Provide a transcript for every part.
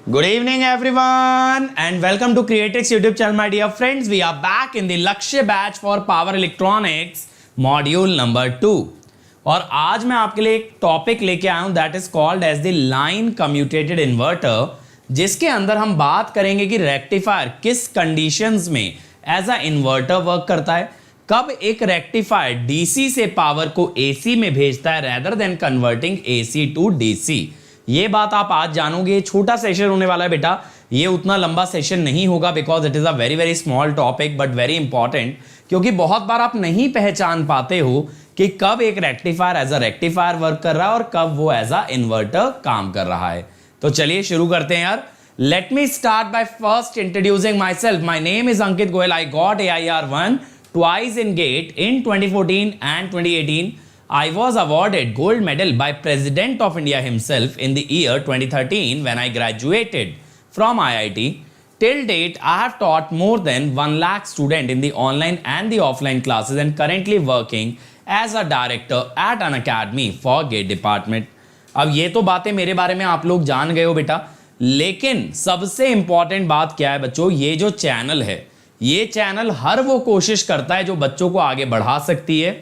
Good evening, everyone, and welcome to Creatrix YouTube channel, my dear friends. We are back in the Lakshya batch for Power Electronics, module number 2. और आज मैं आपके लिए एक topic लेके आया हूं that is called as the line commutated inverter, जिसके अंदर हम बात करेंगे कि रेक्टिफायर किस कंडीशंस में एज अ इन्वर्टर वर्क करता है, कब एक रेक्टिफायर डीसी से पावर को एसी में भेजता है rather than converting AC to DC. ये बात आप आज जानोगे। ये छोटा सेशन होने वाला है बेटा, ये उतना लंबा सेशन नहीं होगा because it is a very very small topic but very important, क्योंकि बहुत बार आप नहीं पहचान पाते हो कि कब एक rectifier as a rectifier work कर रहा है और कब वो एज अ इन्वर्टर काम कर रहा है। तो चलिए शुरू करते हैं यार। Let me start by first introducing my self. My name is Ankit Goyal. I got AIR1 twice in GATE in 2014 and 2018. I was awarded gold medal by President of India himself in the year 2013 when I graduated from IIT. Till date, I have taught more than 1 lakh students in the online and the offline classes and currently working as a director at an academy for GATE department. अब ये तो बातें मेरे बारे में आप लोग जान गए हो बेटा, लेकिन सबसे इंपॉर्टेंट बात क्या है बच्चों, ये जो चैनल है, ये चैनल हर वो कोशिश करता है जो बच्चों को आगे बढ़ा सकती है,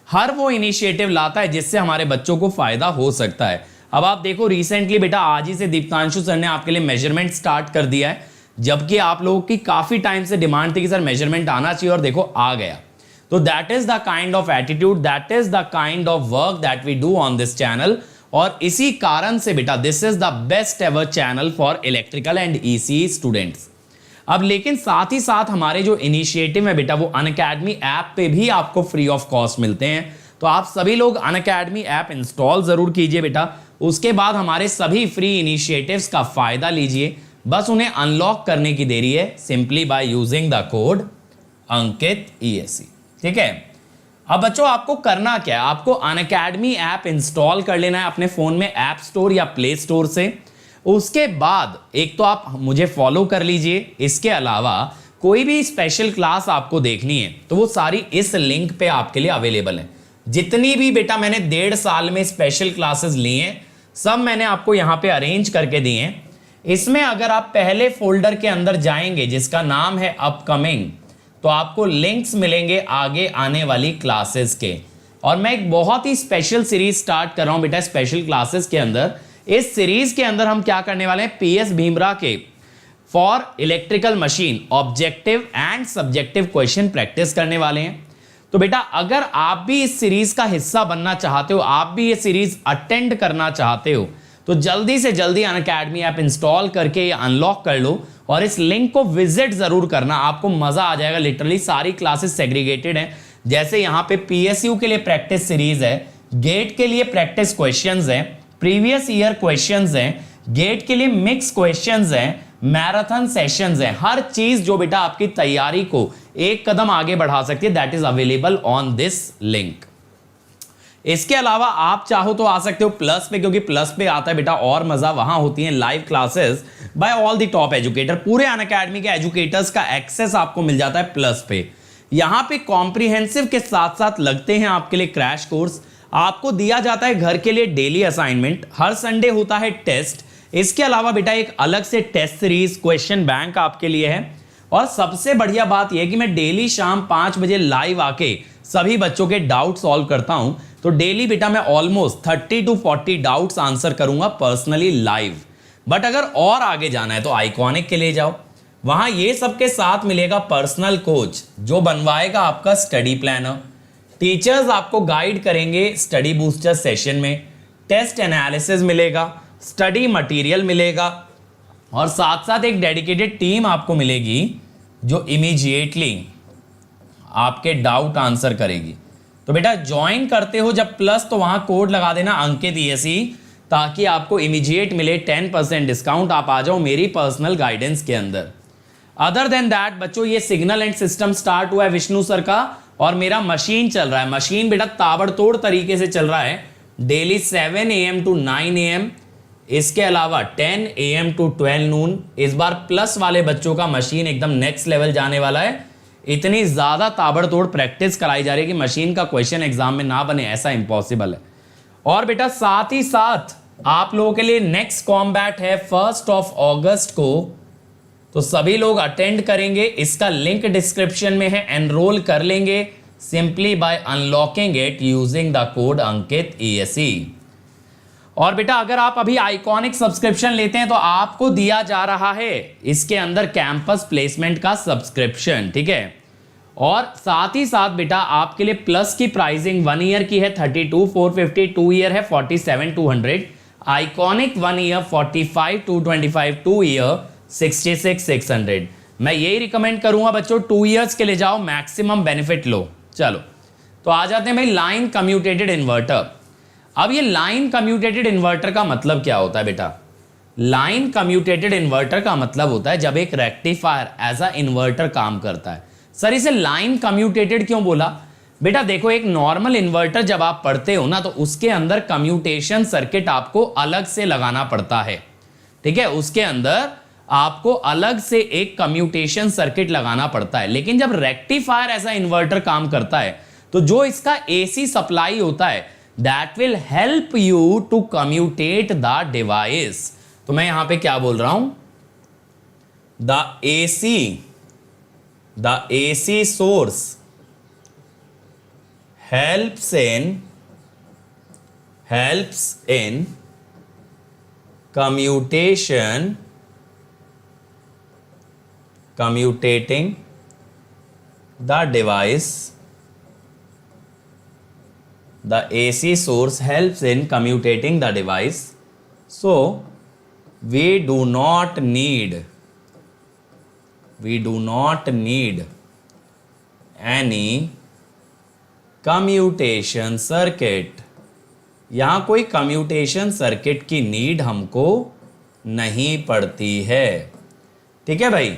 हर वो इनिशिएटिव लाता है जिससे हमारे बच्चों को फायदा हो सकता है। अब आप देखो रिसेंटली बेटा आज ही से दीप्तांशु सर ने आपके लिए मेजरमेंट स्टार्ट कर दिया है, जबकि आप लोगों की काफी टाइम से डिमांड थी कि सर मेजरमेंट आना चाहिए, और देखो आ गया। तो that is the kind of attitude, that is the kind of work that we do on this channel. और इसी कारण से बेटा this is the best ever channel for electrical and EC students. अब लेकिन साथ ही साथ हमारे जो इनिशिएटिव है बेटा वो अनअकैडमी ऐप पे भी आपको फ्री ऑफ कॉस्ट मिलते हैं। तो आप सभी लोग अनअकैडमी ऐप इंस्टॉल जरूर कीजिए बेटा, उसके बाद हमारे सभी फ्री इनिशिएटिव्स का फायदा लीजिए। बस उन्हें अनलॉक करने की देरी है, simply by using the code Ankit ESC। ठीक है। अब बच्चों आपको करना क्या है, आपको अनअकैडमी ऐप इंस्टॉल कर लेना है अपने फोन में ऐप स्टोर या प्ले स्टोर से। उसके बाद एक तो आप मुझे फॉलो कर लीजिए, इसके अलावा कोई भी स्पेशल क्लास आपको देखनी है तो वो सारी इस लिंक पे आपके लिए अवेलेबल है। जितनी भी बेटा मैंने 1.5 साल में स्पेशल क्लासेस ली हैं सब मैंने आपको यहाँ पे अरेंज करके दिए हैं। इसमें अगर आप पहले फोल्डर के अंदर जाएंगे जिसका नाम है अपकमिंग, तो आपको लिंक्स मिलेंगे आगे आने वाली क्लासेस के। और मैं एक बहुत ही स्पेशल सीरीज स्टार्ट कर रहा हूं बेटा स्पेशल क्लासेस के अंदर। इस सीरीज के अंदर हम क्या करने वाले हैं, PS भीमरा के for electrical machine objective and subjective question practice करने वाले हैं। तो बेटा अगर आप भी इस सीरीज का हिस्सा बनना चाहते हो, आप भी ये सीरीज अटेंड करना चाहते हो, तो जल्दी से जल्दी अनअकैडमी ऐप इंस्टॉल करके ये अनलॉक कर लो और इस लिंक को विजिट जरूर करना, आपको मजा आ जाएगा। लिटरली सारी क्लासेस सेग्रीगेटेड हैं। जैसे यहाँ पे PSU के लिए प्रैक्टिस सीरीज है, गेट के लिए प्रैक्टिस क्वेश्चंस हैं, प्रीवियस ईयर क्वेश्चंस हैं, गेट के लिए मिक्स क्वेश्चंस हैं, मैराथन सेशंस हैं। हर चीज जो बेटा आपकी तैयारी को एक कदम आगे बढ़ा सकती है that is available on this link. इसके अलावा आप चाहो तो आ सकते हो प्लस पे, क्योंकि प्लस पे आता है बेटा और मजा, वहां होती है live classes bye all the top educator. पूरे अनअकैडमी के एजुकेटर्स का एक्सेस आपको मिल जाता है प्लस पे। यहां पे कॉम्प्रिहेंसिव के साथ साथ लगते हैं आपके लिए क्रैश कोर्स, आपको दिया जाता है घर के लिए डेली असाइनमेंट, हर संडे होता है टेस्ट। इसके अलावा बेटा एक अलग से टेस्ट सीरीज क्वेश्चन बैंक आपके लिए है। और सबसे बढ़िया बात यह कि मैं डेली शाम 5 बजे लाइव आके सभी बच्चों के डाउट सॉल्व करता हूं। तो डेली बेटा मैं ऑलमोस्ट 30 to 40 डाउट्स आंसर करूंगा पर्सनली लाइव। बट अगर और आगे जाना है तो आइकॉनिक के लिए जाओ, वहां ये सबके साथ मिलेगा पर्सनल कोच जो बनवाएगा आपका स्टडी प्लानर, टीचर्स आपको गाइड करेंगे स्टडी बूस्टर सेशन में, टेस्ट एनालिसिस मिलेगा, स्टडी मटेरियल मिलेगा, और साथ साथ एक डेडिकेटेड टीम आपको मिलेगी जो इमीडिएटली आपके डाउट आंसर करेगी। तो बेटा ज्वाइन करते हो जब प्लस, तो वहां कोड लगा देना अंकित ESC, ताकि आपको इमीडिएट मिले 10% डिस्काउंट। आप आ जाओ मेरी पर्सनल गाइडेंस के अंदर। अदर देन दैट बच्चों ये सिग्नल एंड सिस्टम स्टार्ट हुआ है विष्णु सर का, और मेरा मशीन चल रहा है। मशीन बेटा ताबड़तोड़ तरीके से चल रहा है, डेली 7 AM to 9 AM, इसके अलावा 10 AM to 12 noon। इस बार प्लस वाले बच्चों का मशीन एकदम नेक्स्ट लेवल जाने वाला है। इतनी ज्यादा ताबड़तोड़ प्रैक्टिस कराई जा रही है कि मशीन का क्वेश्चन एग्जाम में ना बने ऐसा इंपॉसिबल है। और बेटा साथ ही साथ आप लोगों के लिए नेक्स्ट कॉम्बैट है 1 अगस्त को, तो सभी लोग अटेंड करेंगे। इसका लिंक डिस्क्रिप्शन में है, एनरोल कर लेंगे simply by unlocking it using the code Ankit ESE। और बेटा अगर आप अभी आइकॉनिक सब्सक्रिप्शन लेते हैं तो आपको दिया जा रहा है इसके अंदर कैंपस प्लेसमेंट का सब्सक्रिप्शन, ठीक है। और साथ ही साथ बेटा आपके लिए प्लस की प्राइसिंग 1 ईयर की है 32,450, 2 ईयर है 47,200, आइकॉनिक 1 ईयर 45,225, 2 ईयर 66,600। मैं यही रिकमेंड करूंगा बच्चों 2 ईयर्स के लिए जाओ, मैक्सिमम बेनिफिट लो। चलो तो आ जाते हैं भाई लाइन कम्यूटेटेड इन्वर्टर। अब ये लाइन कम्यूटेटेड इन्वर्टर का मतलब क्या होता है बेटा? लाइन कम्यूटेटेड इन्वर्टर का मतलब होता है जब एक रेक्टिफायर एज अ इन्वर्टर काम करता है। सर इसे लाइन कम्यूटेटेड क्यों बोला? बेटा देखो एक नॉर्मल इन्वर्टर जब आप पढ़ते हो ना तो उसके अंदर कम्यूटेशन सर्किट आपको अलग से लगाना पड़ता है, ठीक है। उसके अंदर आपको अलग से एक कम्यूटेशन सर्किट लगाना पड़ता है। लेकिन जब रेक्टिफायर एज अ इन्वर्टर काम करता है तो जो इसका AC सप्लाई होता है that will help you to commutate the device. तो मैं यहां पे क्या बोल रहा हूं? the AC source helps in commutating the device. The AC source helps in commutating the device, so we do not need any commutation circuit. यहां कोई कम्यूटेशन सर्किट की नीड हमको नहीं पड़ती है, ठीक है भाई।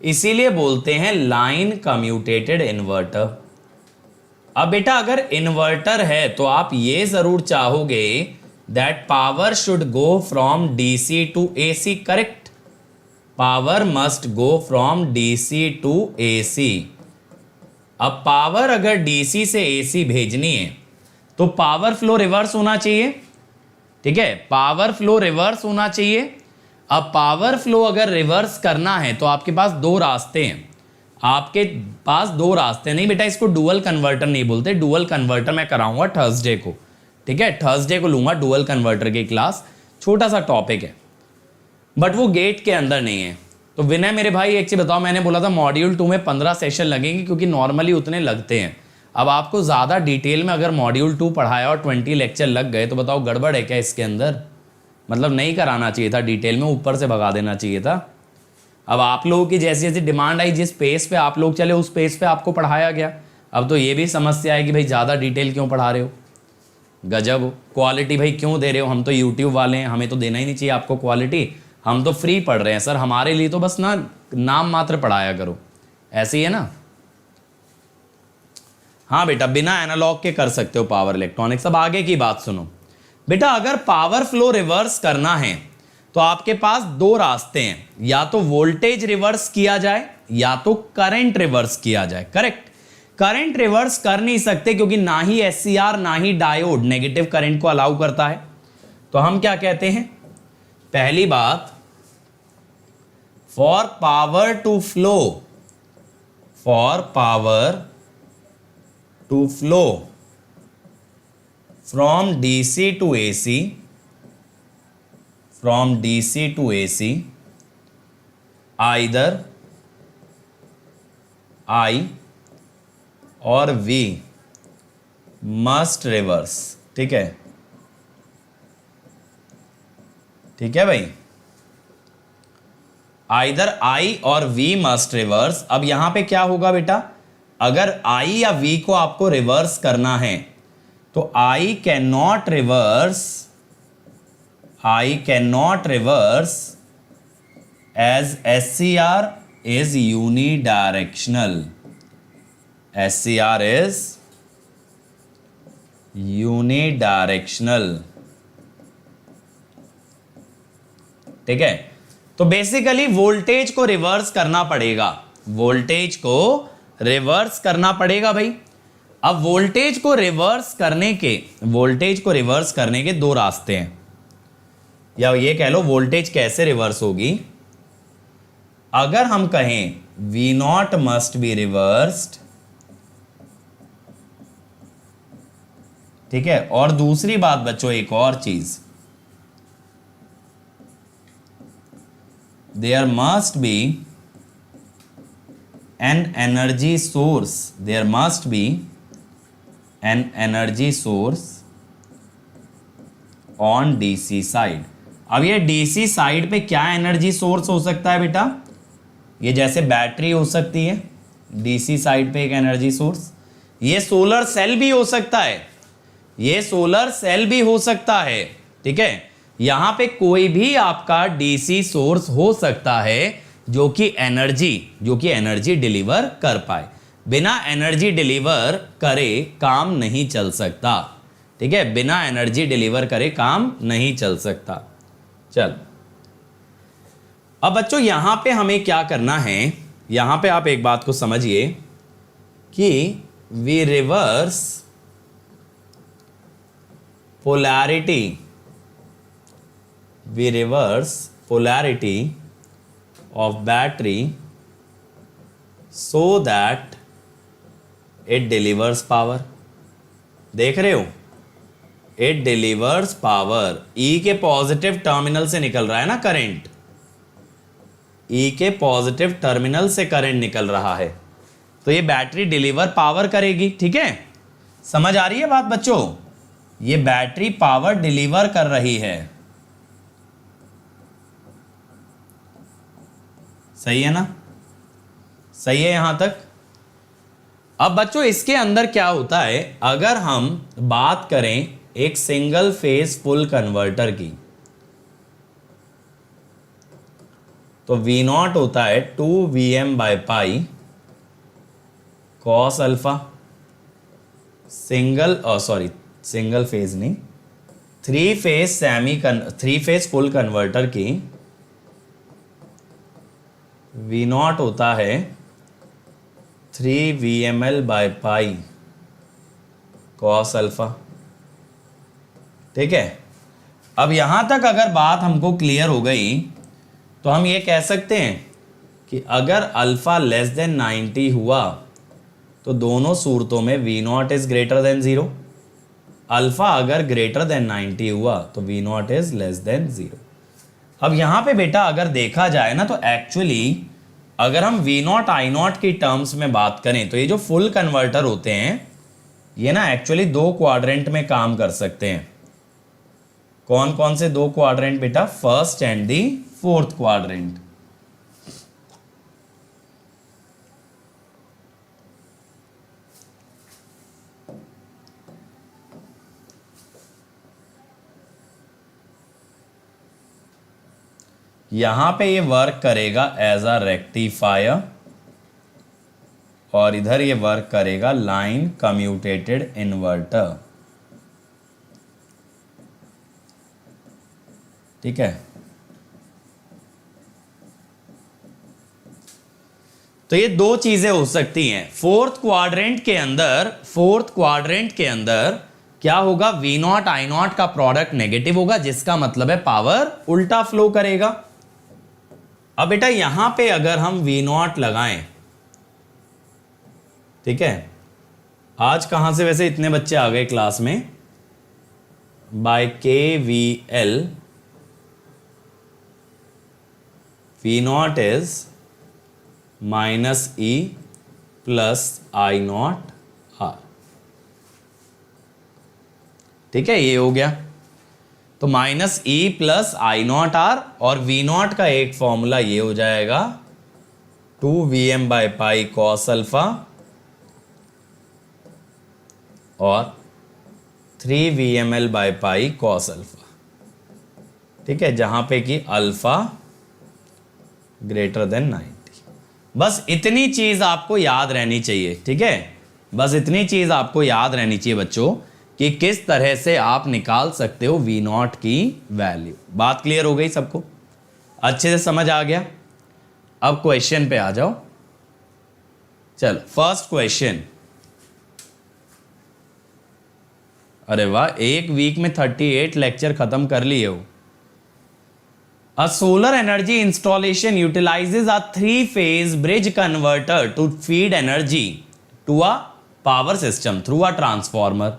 इसीलिए बोलते हैं लाइन कम्यूटेटेड इन्वर्टर। अब बेटा अगर इन्वर्टर है तो आप ये जरूर चाहोगे that power should go from DC to AC, correct? Power must go from DC to AC। अब पावर अगर DC से AC भेजनी है तो पावर फ्लो रिवर्स होना चाहिए, ठीक है। पावर फ्लो रिवर्स होना चाहिए। अब पावर फ्लो अगर रिवर्स करना है तो आपके पास 2 रास्ते हैं। आपके पास 2 रास्ते नहीं बेटा, इसको डुअल कन्वर्टर नहीं बोलते। डुअल कन्वर्टर मैं कराऊंगा थर्सडे को, ठीक है। थर्सडे को लूंगा डुअल कन्वर्टर की क्लास, छोटा सा टॉपिक है बट वो गेट के अंदर नहीं है। तो विनय मेरे भाई एक चीज बताओ, मैंने बोला था मॉड्यूल 2 में 15 सेशन लगेंगे क्योंकि नॉर्मली उतने लगते हैं। अब आपको ज़्यादा डिटेल में अगर मॉड्यूल 2 पढ़ाया और 20 लेक्चर लग गए तो बताओ गड़बड़ है क्या इसके अंदर? मतलब नहीं कराना चाहिए था डिटेल में, ऊपर से भगा देना चाहिए था। अब आप लोगों की जैसी जैसी डिमांड आई, जिस पेस पे आप लोग चले उस पेस पे आपको पढ़ाया गया। अब तो ये भी समस्या है कि भाई ज़्यादा डिटेल क्यों पढ़ा रहे हो? गजब क्वालिटी भाई क्यों दे रहे हो? हम तो यूट्यूब वाले हैं, हमें तो देना ही नहीं चाहिए आपको क्वालिटी। हम तो फ्री पढ़ रहे हैं सर, हमारे लिए तो बस ना नाम मात्र पढ़ाया करो, ऐसे ही है ना। हाँ बेटा बिना एनालॉग के कर सकते हो पावर इलेक्ट्रॉनिक्स। अब आगे की बात सुनो बेटा, अगर पावर फ्लो रिवर्स करना है तो आपके पास 2 रास्ते हैं, या तो वोल्टेज रिवर्स किया जाए या तो करंट रिवर्स किया जाए, करेक्ट। करंट रिवर्स कर नहीं सकते क्योंकि ना ही SCR ना ही डायोड नेगेटिव करंट को अलाउ करता है। तो हम क्या कहते हैं? पहली बात, for power to flow from DC to AC, either I और V must reverse, ठीक है, ठीक है भाई। आइदर I और V मस्ट रिवर्स। अब यहां पे क्या होगा बेटा, अगर I या V को आपको रिवर्स करना है तो I can not reverse as SCR is unidirectional. SCR is unidirectional, ठीक है। तो बेसिकली वोल्टेज को रिवर्स करना पड़ेगा, वोल्टेज को रिवर्स करना पड़ेगा भाई। अब वोल्टेज को रिवर्स करने के 2 रास्ते हैं। या ये कह लो वोल्टेज कैसे रिवर्स होगी, अगर हम कहें V naught must be reversed, ठीक है। और दूसरी बात बच्चों, एक और चीज, there must be an energy source, there must be an energy source on DC side. अब ये डीसी साइड पे क्या एनर्जी सोर्स हो सकता है बेटा, ये जैसे बैटरी हो सकती है डीसी साइड पे एक एनर्जी सोर्स, ये सोलर सेल भी हो सकता है, ये सोलर सेल भी हो सकता है, ठीक है। यहां पे कोई भी आपका डीसी सोर्स हो सकता है जो कि एनर्जी डिलीवर कर पाए। बिना एनर्जी डिलीवर करे काम नहीं चल सकता, ठीक है, बिना एनर्जी डिलीवर करे काम नहीं चल सकता। चल अब बच्चों यहां पे हमें क्या करना है, यहां पे आप एक बात को समझिए कि we reverse polarity of battery so that it delivers power। देख रहे हो, it delivers power। E के पॉजिटिव टर्मिनल से निकल रहा है ना करंट, E के पॉजिटिव टर्मिनल से करंट निकल रहा है, तो ये बैटरी डिलीवर पावर करेगी, ठीक है। समझ आ रही है बात बच्चों, ये बैटरी पावर डिलीवर कर रही है, सही है ना, सही है यहां तक। अब बच्चों इसके अंदर क्या होता है, अगर हम बात करें एक सिंगल फेज फुल कन्वर्टर की, तो V नॉट होता है 2Vm/π cos alpha, single phase नहीं, थ्री फेज फुल कन्वर्टर की V नॉट होता है 3VmL/π cos अल्फा, ठीक है। अब यहां तक अगर बात हमको क्लियर हो गई तो हम ये कह सकते हैं कि अगर अल्फा लेस देन 90 हुआ तो दोनों सूरतों में V naught is greater than 0, alpha अगर ग्रेटर देन 90 हुआ तो V naught is less then 0। अब यहां पे बेटा अगर देखा जाए ना तो एक्चुअली अगर हम V नॉट I नॉट की टर्म्स में बात करें तो ये जो फुल कन्वर्टर होते हैं ये ना एक्चुअली दो क्वाड्रेंट में काम कर सकते हैं। कौन कौन से दो क्वाड्रेंट बेटा, first and the fourth quadrant. यहां पे ये वर्क करेगा एज अ रेक्टिफायर और इधर ये वर्क करेगा लाइन कम्यूटेटेड इन्वर्टर, ठीक है। तो ये दो चीजें हो सकती हैं। फोर्थ क्वाड्रेंट के अंदर क्या होगा, V नॉट I नॉट का प्रोडक्ट नेगेटिव होगा, जिसका मतलब है पावर उल्टा फ्लो करेगा। अब बेटा यहां पे अगर हम V नॉट लगाएं, ठीक है, आज कहां से वैसे इतने बच्चे आ गए क्लास में, by KVL V naught is -E + I naught R, ठीक है, ये हो गया। तो -E + I नॉट R और V नॉट का एक फॉर्मूला ये हो जाएगा 2Vm/π cos अल्फा और 3VmL/π cos अल्फा, ठीक है, जहां पे कि अल्फा ग्रेटर देन 90। बस इतनी चीज आपको याद रहनी चाहिए, ठीक है, बस इतनी चीज आपको याद रहनी चाहिए बच्चों कि किस तरह से आप निकाल सकते हो V नॉट की वैल्यू। बात क्लियर हो गई सबको, अच्छे से समझ आ गया। अब क्वेश्चन पे आ जाओ। चलो फर्स्ट क्वेश्चन, अरे वाह, एक वीक में 38 लेक्चर खत्म कर लिए हो, A solar energy installation utilizes a three-phase bridge converter to feed energy to a power system through a transformer.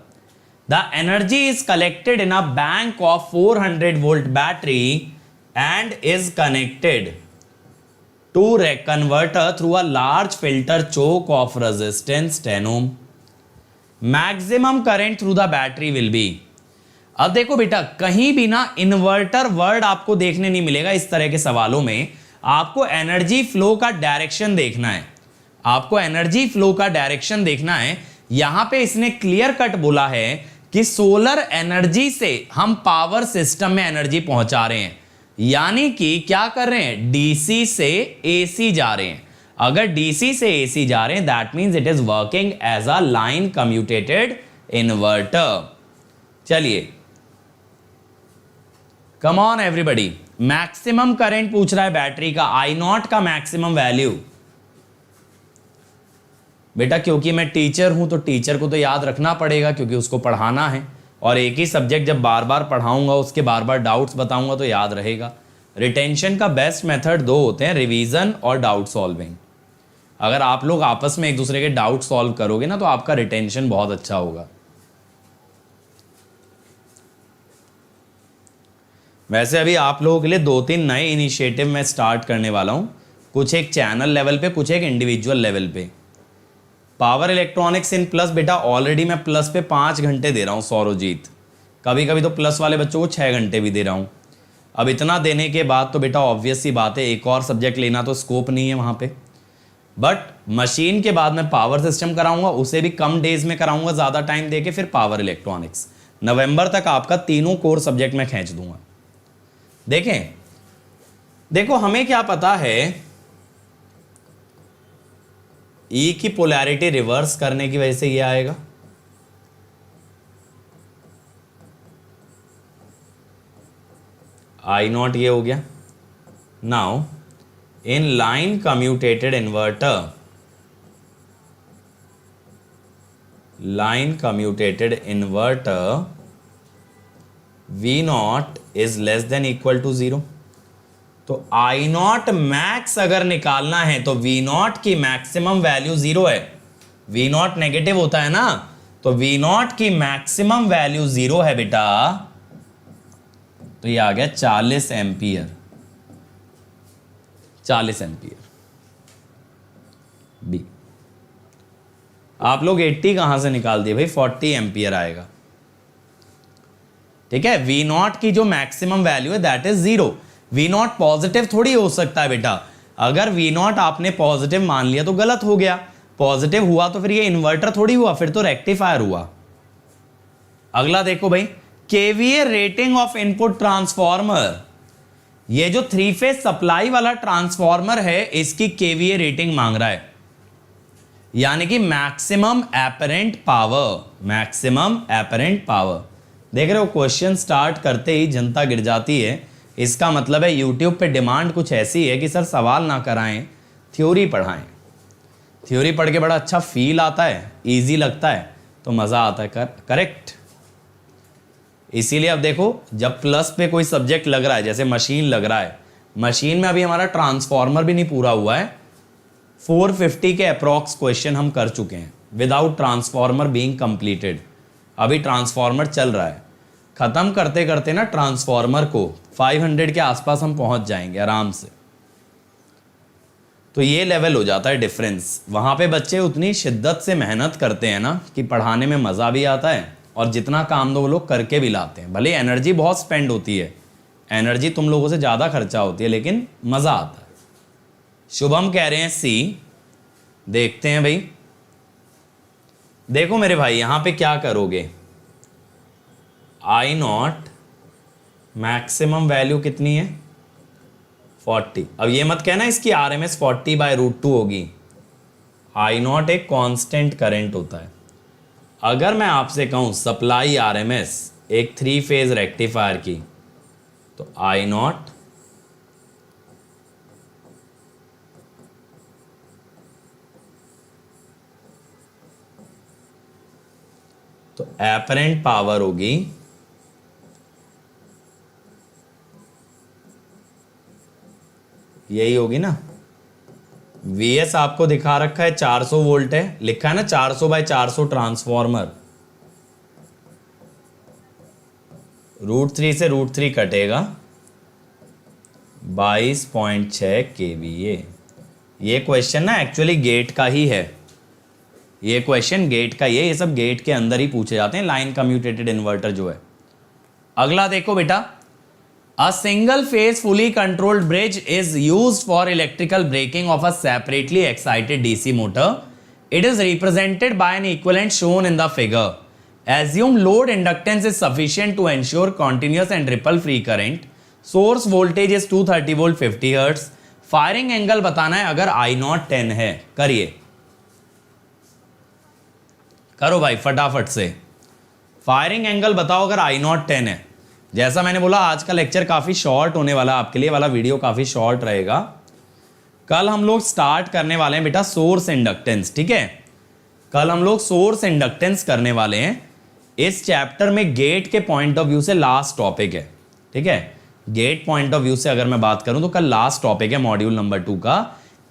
The energy is collected in a bank of 400 volt battery and is connected to converter through a large filter choke of resistance 10 ohm. Maximum current through the battery will be. अब देखो बेटा, कहीं भी ना inverter word आपको देखने नहीं मिलेगा इस तरह के सवालों में। आपको एनर्जी फ्लो का डायरेक्शन देखना है, आपको एनर्जी फ्लो का डायरेक्शन देखना है। यहां पे इसने क्लियर कट बोला है कि सोलर एनर्जी से हम पावर सिस्टम में एनर्जी पहुंचा रहे हैं, यानी कि क्या कर रहे हैं, डीसी से एसी जा रहे हैं। अगर डीसी से एसी जा रहे हैं that means it is working as a line commutated inverter. चलिए, come on everybody, maximum current पूछ रहा है बैटरी का, आई नॉट का मैक्सिमम वैल्यू। बेटा क्योंकि मैं टीचर हूं तो टीचर को तो याद रखना पड़ेगा, क्योंकि उसको पढ़ाना है, और एक ही सब्जेक्ट जब बार बार पढ़ाऊंगा, उसके बार बार डाउट्स बताऊंगा तो याद रहेगा। रिटेंशन का बेस्ट मेथड दो होते हैं, रिवीजन और डाउट सॉल्विंग। अगर आप लोग आपस में एक दूसरे के डाउट सॉल्व करोगे ना तो आपका रिटेंशन बहुत अच्छा होगा। वैसे अभी आप लोगों के लिए 2-3 नए इनिशिएटिव मैं स्टार्ट करने वाला हूं, कुछ एक चैनल लेवल पे, कुछ एक इंडिविजुअल लेवल पे। पावर इलेक्ट्रॉनिक्स इन प्लस, बेटा ऑलरेडी मैं प्लस पे 5 घंटे दे रहा हूं सौरजीत, कभी कभी तो प्लस वाले बच्चों को 6 घंटे भी दे रहा हूं। अब इतना देने के बाद तो बेटा ऑब्वियस सी बात है, एक और सब्जेक्ट लेना तो स्कोप नहीं है वहां पे। बट मशीन के बाद मैं पावर सिस्टम कराऊंगा, उसे भी कम डेज में कराऊंगा, ज़्यादा टाइम देके, फिर पावर इलेक्ट्रॉनिक्स। नवंबर तक आपका तीनों कोर सब्जेक्ट मैं खींच दूंगा। देखें, देखो हमें क्या पता है, ई की पोलैरिटी रिवर्स करने की वजह से ये आएगा, आई नॉट ये हो गया। Now in line commutated inverter, line commutated inverter V naught is less than equal to 0। तो आई नॉट मैक्स अगर निकालना है तो वी नॉट की मैक्सिमम वैल्यू 0 है। वी नॉट नेगेटिव होता है ना, तो वी नॉट की मैक्सिमम वैल्यू 0 है बेटा, तो ये आ गया 40 एम्पियर। 40 ampere B. आप लोग 80 कहां से निकाल दिए भाई, 40 एम्पियर आएगा। ठीक है, वी नॉट की जो मैक्सिमम वैल्यू है that is 0। V naught positive थोड़ी हो सकता है बेटा, अगर वी नॉट आपने पॉजिटिव मान लिया तो गलत हो गया, पॉजिटिव हुआ तो फिर ये इन्वर्टर थोड़ी हुआ, फिर तो रेक्टिफायर हुआ। अगला देखो भाई, KVA rating of input transformer. ये जो 3 फेज सप्लाई वाला ट्रांसफॉर्मर है इसकी केवीए रेटिंग मांग रहा है, यानी कि maximum apparent power. Maximum apparent power, देख रहे हो क्वेश्चन स्टार्ट करते ही जनता गिर जाती है। इसका मतलब है यूट्यूब पे डिमांड कुछ ऐसी है कि सर सवाल ना कराएं, थ्योरी पढ़ाएं। थ्योरी पढ़ के बड़ा अच्छा फील आता है, इजी लगता है, तो मज़ा आता है। करेक्ट। इसीलिए अब देखो, जब प्लस पे कोई सब्जेक्ट लग रहा है, जैसे मशीन लग रहा है, मशीन में अभी हमारा ट्रांसफॉर्मर भी नहीं पूरा हुआ है, 450 के अप्रॉक्स क्वेश्चन हम कर चुके हैं विदाउट ट्रांसफॉर्मर बीइंग कंप्लीटेड। अभी ट्रांसफॉर्मर चल रहा है, खत्म करते करते ना ट्रांसफॉर्मर को 500 के आसपास हम पहुंच जाएंगे आराम से। तो ये लेवल हो जाता है डिफरेंस। वहां पे बच्चे उतनी शिद्दत से मेहनत करते हैं ना कि पढ़ाने में मज़ा भी आता है, और जितना काम दो वो लोग करके भी लाते हैं। भले एनर्जी बहुत स्पेंड होती है, एनर्जी तुम लोगों से ज़्यादा खर्चा होती है, लेकिन मज़ा आता है। शुभम कह रहे हैं सी। देखते हैं भाई, देखो मेरे भाई यहां पे क्या करोगे, आई नॉट मैक्सिमम वैल्यू कितनी है, 40। अब ये मत कहना इसकी RMS 40/√2 होगी। आई नॉट एक कांस्टेंट करंट होता है। अगर मैं आपसे कहूं सप्लाई RMS एक 3 फेज रेक्टिफायर की, तो आई नॉट तो एपरेंट पावर होगी यही होगी ना। Vs आपको दिखा रखा है 400 वोल्ट है, लिखा है ना 400 बाय 400 ट्रांसफॉर्मर। √3 से √3 कटेगा, 22.6 kVA। ये क्वेश्चन ना एक्चुअली गेट का ही है, ये क्वेश्चन गेट का ही है, ये सब गेट के अंदर ही पूछे जाते हैं, लाइन कम्यूटेटेड इन्वर्टर जो है। अगला देखो बेटा, A single phase fully controlled bridge is used for electrical braking of a separately excited DC motor. It is represented by an equivalent shown in the figure. Assume load inductance is sufficient to ensure continuous and ripple free current. Source voltage is 230 volt 50 Hz. Firing angle बताना है अगर I0 10 है। करिए, करो भाई फटाफट से। Firing angle बताओ अगर I0 10 है। जैसा मैंने बोला आज का लेक्चर काफ़ी शॉर्ट होने वाला, आपके लिए वाला वीडियो काफ़ी शॉर्ट रहेगा। कल हम लोग स्टार्ट करने वाले हैं बेटा सोर्स इंडक्टेंस, ठीक है। कल हम लोग सोर्स इंडक्टेंस करने वाले हैं। इस चैप्टर में गेट के पॉइंट ऑफ व्यू से लास्ट टॉपिक है, ठीक है। गेट पॉइंट ऑफ व्यू से अगर मैं बात करूं तो कल लास्ट टॉपिक है मॉड्यूल नंबर 2 का।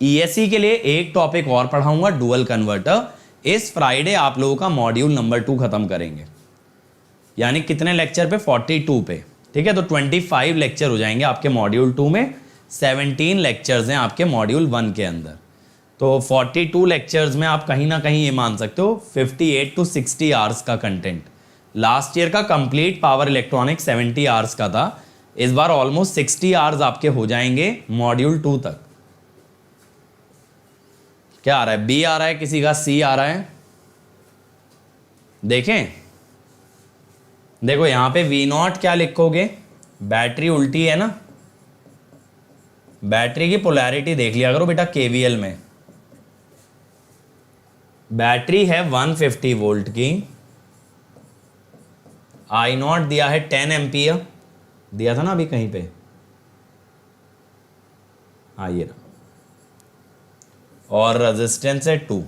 ईएससी के लिए एक टॉपिक और पढ़ाऊंगा, डुअल कन्वर्टर। इस फ्राइडे आप लोगों का मॉड्यूल नंबर 2 खत्म करेंगे, यानी कितने लेक्चर पे, 42 पे, ठीक है। तो 25 लेक्चर हो जाएंगे आपके मॉड्यूल 2 में, 17 लेक्चर्स हैं आपके मॉड्यूल 1 के अंदर। तो 42 लेक्चर्स में आप कहीं ना कहीं ये मान सकते हो 58 to 60 आवर्स का कंटेंट। लास्ट ईयर का कंप्लीट पावर इलेक्ट्रॉनिक 70 आवर्स का था, इस बार ऑलमोस्ट 60 आवर्स आपके हो जाएंगे मॉड्यूल 2 तक। क्या आ रहा है, बी आ रहा है, किसी का सी आ रहा है? देखें, देखो यहां पे V0 क्या लिखोगे, बैटरी उल्टी है ना, बैटरी की पोलैरिटी देख लिया करो बेटा। KVL में बैटरी है 150 वोल्ट की, I0 दिया है 10 एम्पियर, दिया था ना अभी कहीं पे, हाँ ये रहा, और रेजिस्टेंस है 2।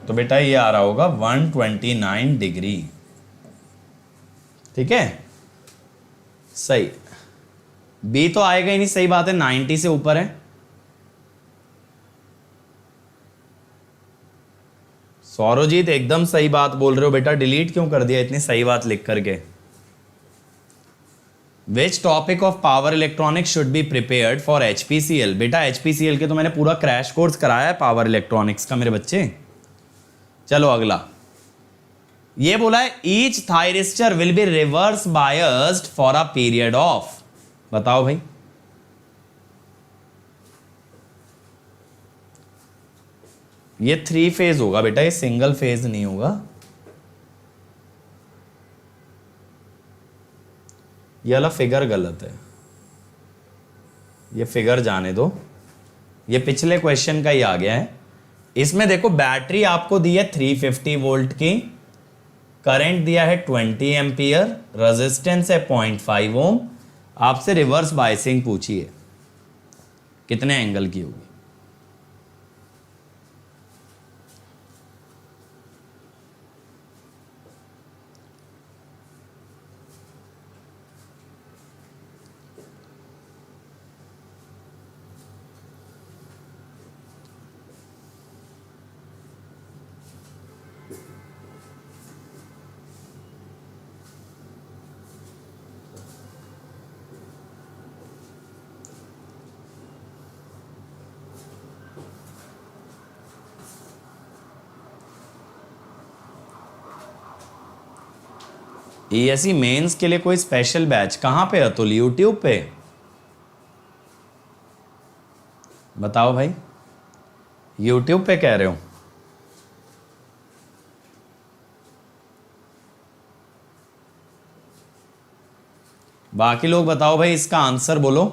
तो बेटा ये आ रहा होगा 129 डिग्री, ठीक है। सही, बी तो आएगा ही नहीं, सही बात है, 90 से ऊपर है। सौरजीत एकदम सही बात बोल रहे हो बेटा, डिलीट क्यों कर दिया इतनी सही बात लिख करके। Which topic of power electronics should be prepared for HPCL? बेटा HPCL के तो मैंने पूरा क्रैश कोर्स कराया है पावर इलेक्ट्रॉनिक्स का मेरे बच्चे। चलो अगला, ये बोला है each thyristor will be reverse biased for a period of, बताओ भाई। ये 3 फेज होगा बेटा, ये सिंगल फेज नहीं होगा। ये वाला फिगर गलत है, ये फिगर जाने दो, ये पिछले क्वेश्चन का ही आ गया है। इसमें देखो बैटरी आपको दी है 350 वोल्ट की, करंट दिया है 20 एम्पियर, रेजिस्टेंस है 0.5 ओम। आपसे रिवर्स बायसिंग पूछी है, कितने एंगल की होगी? ESE मेंस के लिए कोई स्पेशल बैच कहां पे है? तो यूट्यूब पे बताओ भाई, यूट्यूब पे कह रहे हो? बाकी लोग बताओ भाई, इसका आंसर बोलो।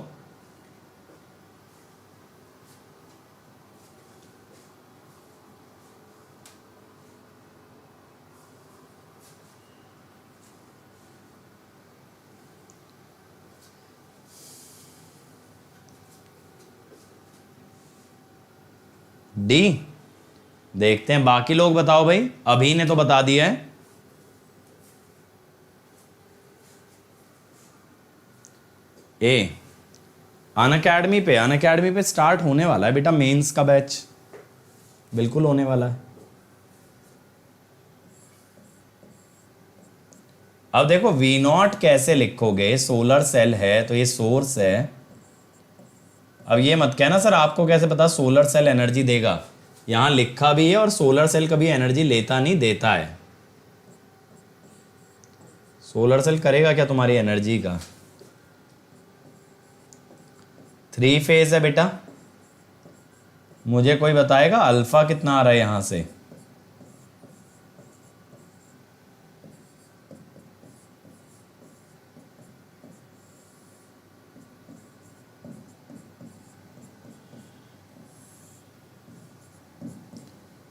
डी। देखते हैं बाकी लोग, बताओ भाई। अभी ने तो बता दिया है। ए। अनअकैडमी पे स्टार्ट होने वाला है बेटा मेंस का बैच, बिल्कुल होने वाला है। अब देखो V0 कैसे लिखोगे, सोलर सेल है तो ये सोर्स है। अब ये मत कहना सर आपको कैसे पता सोलर सेल एनर्जी देगा, यहां लिखा भी है, और सोलर सेल कभी एनर्जी लेता नहीं, देता है। सोलर सेल करेगा क्या तुम्हारी एनर्जी का। 3 फेज है बेटा। मुझे कोई बताएगा अल्फा कितना आ रहा है यहां से।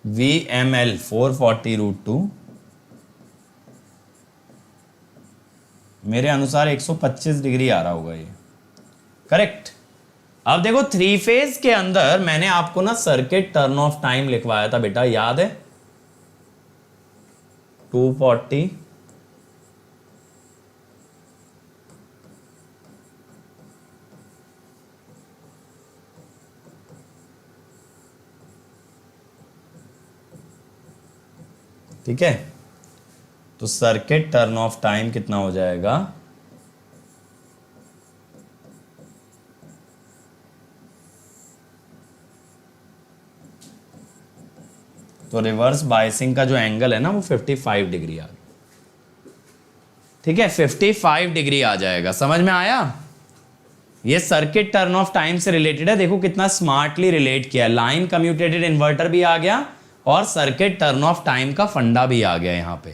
VML 440√2 मेरे अनुसार 125 डिग्री आ रहा होगा ये, करेक्ट। अब देखो 3 फेज के अंदर मैंने आपको ना सर्किट टर्न ऑफ टाइम लिखवाया था बेटा, याद है 240। ठीक है, तो सर्किट टर्न ऑफ टाइम कितना हो जाएगा, तो रिवर्स बायसिंग का जो एंगल है ना वो 55 डिग्री आ गया। ठीक है, 55 डिग्री आ जाएगा। समझ में आया। ये सर्किट टर्न ऑफ टाइम से रिलेटेड है। देखो कितना स्मार्टली रिलेट किया, लाइन कम्यूटेटेड इन्वर्टर भी आ गया और सर्किट टर्न ऑफ टाइम का फंडा भी आ गया यहां पे।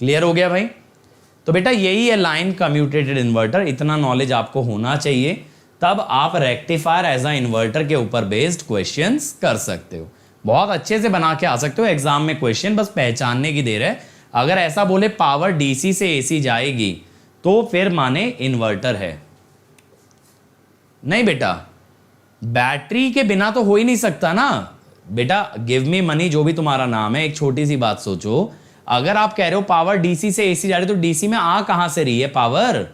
क्लियर हो गया भाई। तो बेटा यही है लाइन कम्यूटेटेड इन्वर्टर, इतना नॉलेज आपको होना चाहिए, तब आप रेक्टिफायर एज अ इन्वर्टर के ऊपर बेस्ड क्वेश्चंस कर सकते हो, बहुत अच्छे से बना के आ सकते हो एग्जाम में क्वेश्चन, बस पहचानने की देर है। अगर ऐसा बोले पावर डीसी से एसी जाएगी तो फिर माने इन्वर्टर है। नहीं बेटा, बैटरी के बिना तो हो ही नहीं सकता ना बेटा। गिव मी मनी जो भी तुम्हारा नाम है, एक छोटी सी बात सोचो, अगर आप कह रहे हो पावर डीसी से एसी जा रही, तो डीसी में आ कहां से रही है पावर,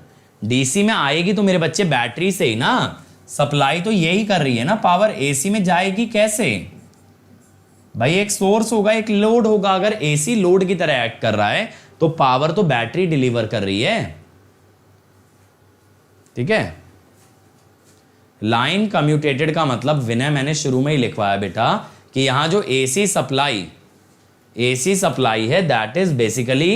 डीसी में आएगी तो मेरे बच्चे बैटरी से ही ना, सप्लाई तो यही कर रही है ना, पावर एसी में जाएगी कैसे भाई। एक सोर्स होगा, एक लोड होगा, अगर एसी लोड की तरह एक्ट कर रहा है तो पावर तो बैटरी डिलीवर कर रही है। ठीक है, लाइन कम्यूटेटेड का मतलब विनय मैंने शुरू में ही लिखवाया बेटा कि यहां जो एसी सप्लाई है that is basically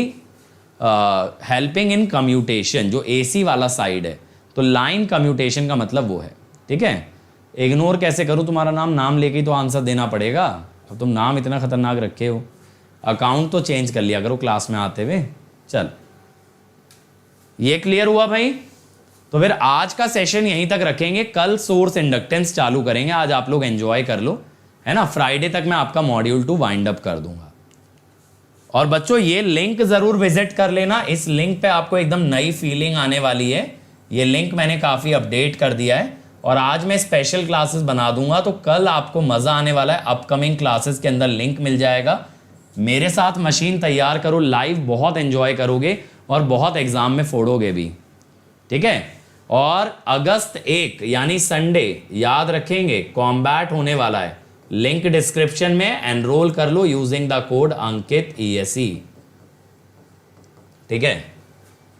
helping in commutation, जो एसी वाला साइड है, तो लाइन कम्यूटेशन का मतलब वो है। ठीक है, इग्नोर कैसे करूं तुम्हारा नाम लेके ही तो आंसर देना पड़ेगा। अब तुम नाम इतना खतरनाक रखे हो, अकाउंट तो चेंज कर लिया करो क्लास में आते हुए। चल, ये क्लियर हुआ भाई। तो फिर आज का सेशन यहीं तक रखेंगे, कल सोर्स इंडक्टेंस चालू करेंगे। आज आप लोग एंजॉय कर लो, है ना। फ्राइडे तक मैं आपका मॉड्यूल 2 वाइंड अप कर दूंगा। और बच्चों ये लिंक जरूर विजिट कर लेना, इस लिंक पे आपको एकदम नई फीलिंग आने वाली है। ये लिंक मैंने काफी अपडेट कर दिया है और आज मैं स्पेशल क्लासेस बना दूंगा, तो कल आपको मजा आने वाला है। अपकमिंग क्लासेस के अंदर लिंक मिल जाएगा। मेरे साथ मशीन तैयार करो, लाइव बहुत एंजॉय करोगे और बहुत एग्जाम में फोड़ोगे भी। ठीक है, और अगस्त 1 यानी संडे याद रखेंगे कॉम्बैट होने वाला है, लिंक डिस्क्रिप्शन में, एनरोल कर लो using the code Ankit ESE। ठीक है,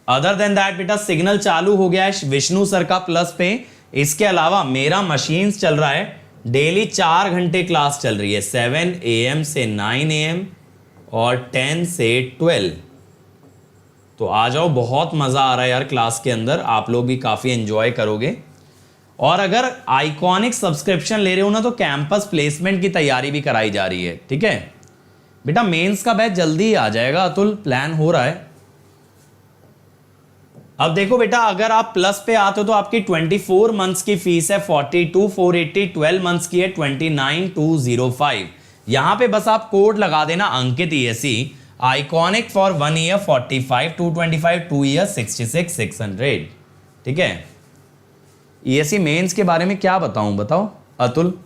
अदर देन दैट बेटा सिग्नल चालू हो गया है विष्णु सर का प्लस पे। इसके अलावा मेरा मशीन्स चल रहा है, डेली 4 घंटे क्लास चल रही है, 7 AM से 9 AM और 10 से 12। तो आ जाओ, बहुत मजा आ रहा है यार क्लास के अंदर, आप लोग भी काफी एंजॉय करोगे। और अगर आइकॉनिक सब्सक्रिप्शन ले रहे हो ना तो कैंपस प्लेसमेंट की तैयारी भी कराई जा रही है। ठीक है बेटा, मेंस का बैच जल्दी ही आ जाएगा, अतुल प्लान हो रहा है। अब देखो बेटा, अगर आप प्लस पे आते हो तो आपकी 24 मंथ्स की फीस है 42,480, 12 मंथ्स की है 29,205। यहां पे बस आप कोड लगा देना अंकित ESE, iconic for 1 year 45,225, 2 year 66,600। ठीक है, ESE मेंस के बारे में क्या बताऊं, बताओ अतुल।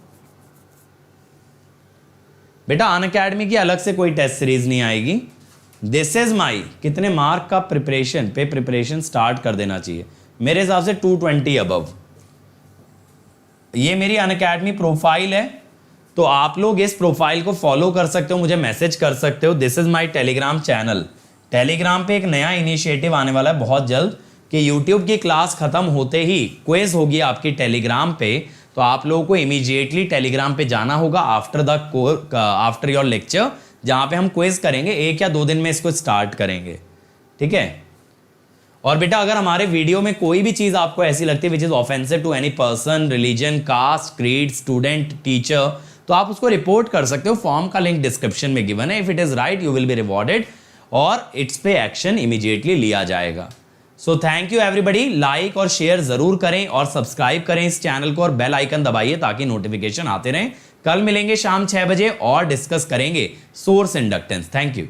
बेटा अनअकैडमी की अलग से कोई टेस्ट सीरीज नहीं आएगी। दिस इज माई कितने मार्क का प्रिपरेशन स्टार्ट कर देना चाहिए, मेरे हिसाब से 220 अबव। ये मेरी अनअकैडमी प्रोफाइल है, तो आप लोग इस प्रोफाइल को फॉलो कर सकते हो, मुझे मैसेज कर सकते हो। This is my Telegram channel. Telegram पे एक नया इनिशिएटिव आने वाला है बहुत जल्द कि यूट्यूब की क्लास खत्म होते ही क्विज होगी आपकी टेलीग्राम पे, तो आप लोगों को इमीडिएटली टेलीग्राम पे जाना होगा आफ्टर योर लेक्चर, जहां पे हम क्विज करेंगे। 1 या 2 दिन में इसको स्टार्ट करेंगे, ठीक है। और बेटा अगर हमारे वीडियो में कोई भी चीज आपको ऐसी लगती है which is offensive to any person, religion, caste, creed, student, teacher, तो आप उसको रिपोर्ट कर सकते हो। फॉर्म का लिंक डिस्क्रिप्शन में गिवन है। If it is right you will be rewarded और इट्स पे एक्शन इमीडिएटली लिया जाएगा। So thank you everybody. Like और शेयर जरूर करें और सब्सक्राइब करें इस चैनल को और बेल आइकन दबाइए ताकि नोटिफिकेशन आते रहें। कल मिलेंगे शाम 6 बजे और डिस्कस करेंगे सोर्स इंडक्टेंस। Thank you.